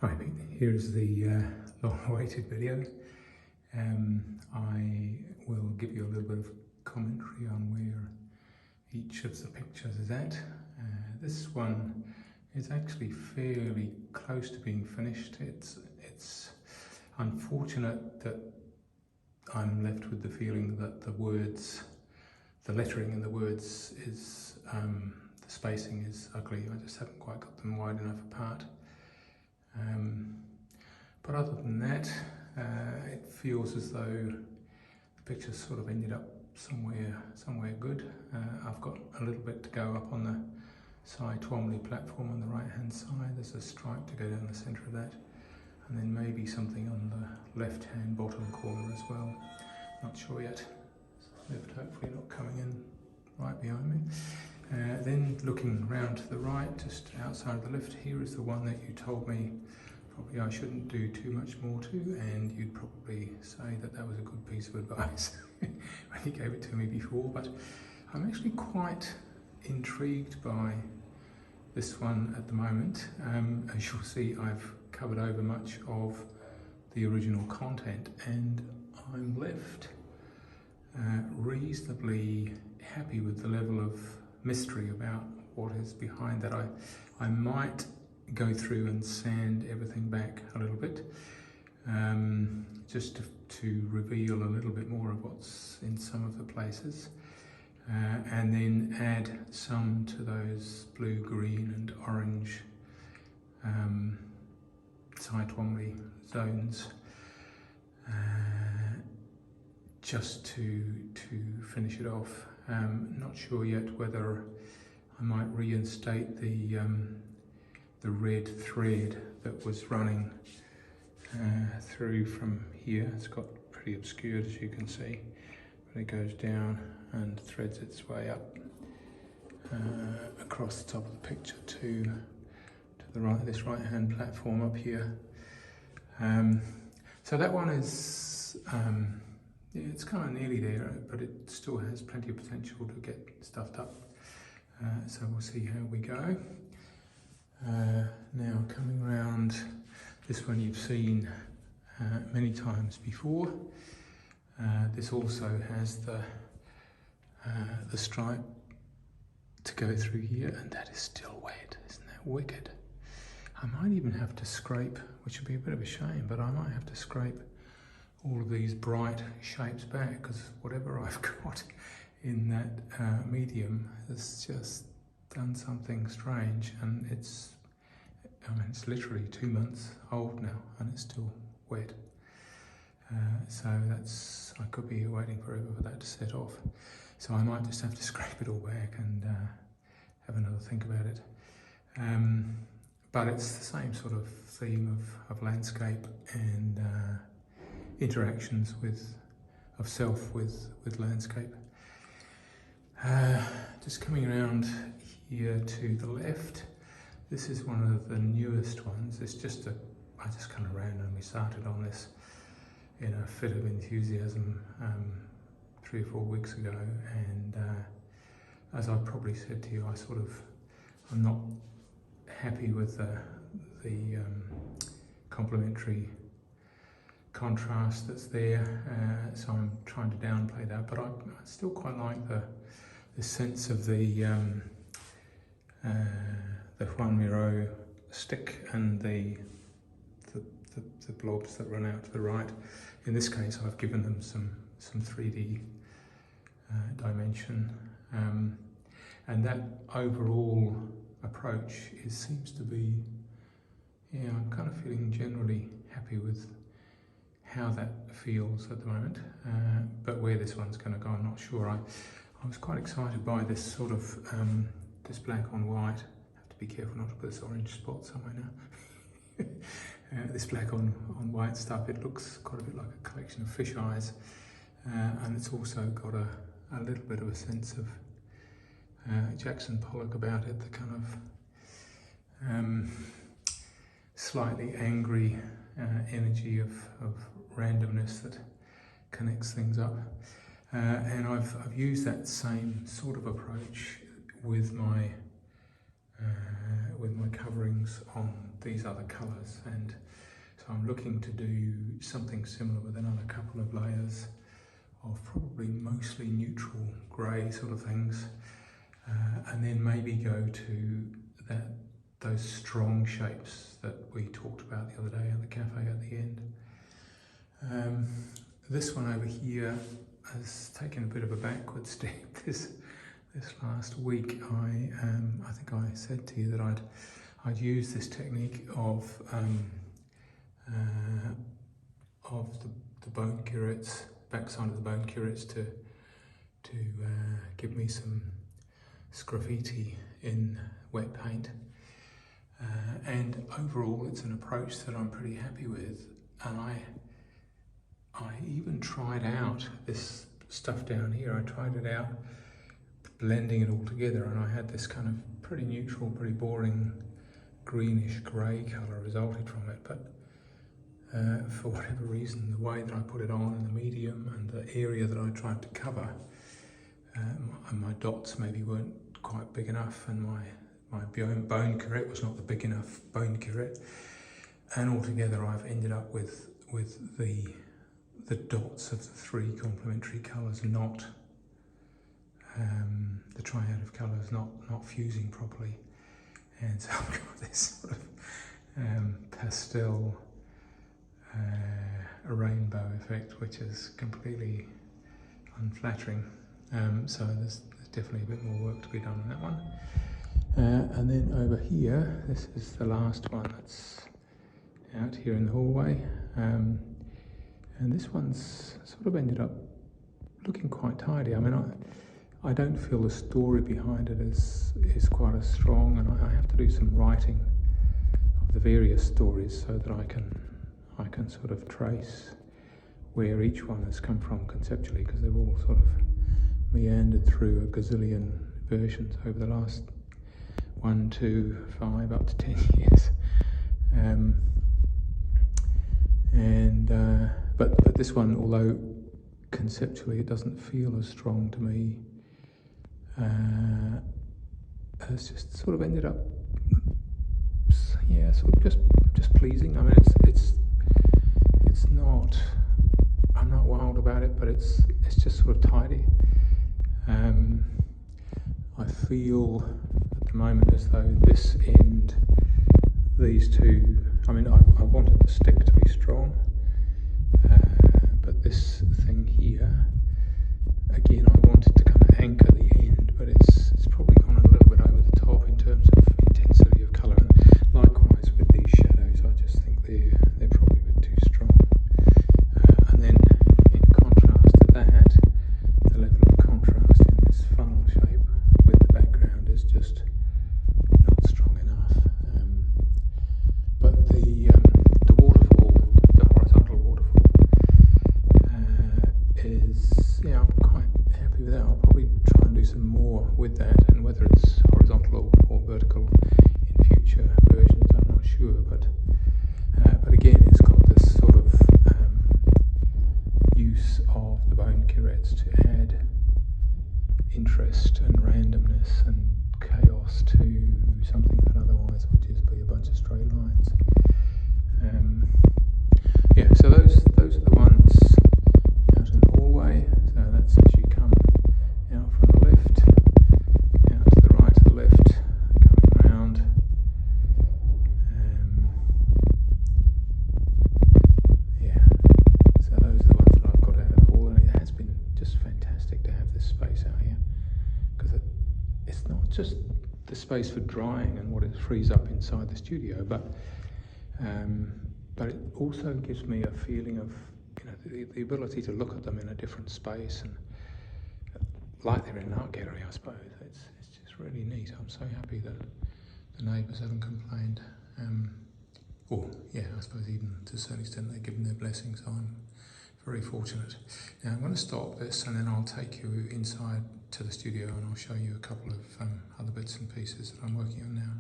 Hi, here's the long-awaited video. I will give you a little bit of commentary on where each of the pictures is at. This one is actually fairly close to being finished. It's unfortunate that I'm left with the feeling that the lettering in the words is, the spacing is ugly. I just haven't quite got them wide enough apart. But other than that, it feels as though the picture's sort of ended up somewhere good. I've got a little bit to go up on the Cy Twombly platform on the right hand side. There's a stripe to go down the centre of that, and then maybe something on the left hand bottom corner as well. Not sure yet. Lift hopefully not coming in right behind me. Then looking round to the right, just outside of the lift, here is the one that you told me probably I shouldn't do too much more to, and you'd probably say that that was a good piece of advice when you gave it to me before. But I'm actually quite intrigued by this one at the moment. As you'll see, I've covered over much of the original content, and I'm left reasonably happy with the level of mystery about what is behind that. I might go through and sand everything back a little bit, just to reveal a little bit more of what's in some of the places, and then add some to those blue, green and orange Cy Twombly zones, just to finish it off. Not sure yet whether I might reinstate the red thread that was running through from here. It's got pretty obscured, as you can see, but it goes down and threads its way up across the top of the picture to the right, this right hand platform up here. So that one is it's kind of nearly there, but it still has plenty of potential to get stuffed up. So we'll see how we go. Now coming round, this one you've seen many times before. This also has the stripe to go through here, and that is still wet. Isn't that wicked? I might even have to scrape, which would be a bit of a shame, but I might have to scrape all of these bright shapes back, because whatever I've got in that medium has just done something strange, and it's literally 2 months old now and it's still wet. So I could be waiting forever for that to set off. So I might just have to scrape it all back and have another think about it. But it's the same sort of theme of landscape and interactions of self with landscape. Just coming around here to the left, this is one of the newest ones. I just kind of randomly started on this in a fit of enthusiasm 3 or 4 weeks ago, and as I probably said to you, I'm not happy with the complementary contrast that's there, so I'm trying to downplay that, but I still quite like the sense of the Juan Miro stick and the blobs that run out to the right. In this case, I've given them some 3D dimension, and that overall approach seems to be, I'm kind of feeling generally happy with how that feels at the moment, but where this one's going to go, I'm not sure. I was quite excited by this sort of this black on white. I have to be careful not to put this orange spot somewhere now. This black on white stuff, it looks quite a bit like a collection of fish eyes, and it's also got a little bit of a sense of Jackson Pollock about it, the kind of slightly angry energy of randomness that connects things up. And I've used that same sort of approach with my coverings on these other colours, and so I'm looking to do something similar with another couple of layers of probably mostly neutral grey sort of things, and then maybe go to those strong shapes that we talked about the other day at the cafe at the end. This one over here has taken a bit of a backward step. This last week, I think I said to you that I'd use this technique of the bone curates, backside of the bone curates, to give me some graffiti in wet paint. And overall, it's an approach that I'm pretty happy with. And I even tried out this stuff down here. I tried it out, blending it all together, and I had this kind of pretty neutral, pretty boring greenish grey colour resulted from it. But for whatever reason, the way that I put it on, and the medium and the area that I tried to cover, and my dots maybe weren't quite big enough, and my bone curate was not the big enough bone curate, and altogether I've ended up with the dots of the three complementary colours not the triad of colours not fusing properly, and so I've got this sort of pastel rainbow effect, which is completely unflattering. So there's definitely a bit more work to be done on that one. And then over here, this is the last one that's out here in the hallway, and this one's sort of ended up looking quite tidy. I mean, I don't feel the story behind it is quite as strong, and I have to do some writing of the various stories so that I can sort of trace where each one has come from conceptually, because they've all sort of meandered through a gazillion versions over the last 1, 2, 5, up to 10 years. But this one, although conceptually it doesn't feel as strong to me, has just sort of ended up, yeah, sort of just pleasing. I mean, it's not, I'm not wild about it, but it's just sort of tidy. I feel at the moment as though this end, these two, I mean, I wanted the stick to be strong, but this thing here, again, I wanted to kind of anchor the end, but it's probably gone a little bit over the top in terms of intensity of colour. And likewise with these shadows, I just think they're probably a bit too strong. And then in contrast to that, the level of contrast in this funnel shape with the background is just not strong enough. But the waterfall, the horizontal waterfall, is, yeah, I'm quite happy with that. I'll probably try and do some more with that, and whether it's horizontal or vertical in future versions, I'm not sure. But again, it's got this sort of use of the bone curates to add interest and randomness and chaos to something that otherwise would just be a bunch of straight lines. Yeah, so those are the ones out in the hallway. So that's as you come out from the left, out to the right of the left, coming round. Yeah, so those are the ones that I've got out of the hall, and it has been just fantastic to have this space out here, because it's not just the space for drying and what it frees up inside the studio, but it also gives me a feeling of, you know, the ability to look at them in a different space, and like they're in an art gallery, I suppose. It's just really neat. I'm so happy that the neighbours haven't complained. Or, yeah, I suppose even to a certain extent they've given their blessings. I'm very fortunate. Now I'm going to stop this, and then I'll take you inside to the studio, and I'll show you a couple of other bits and pieces that I'm working on now.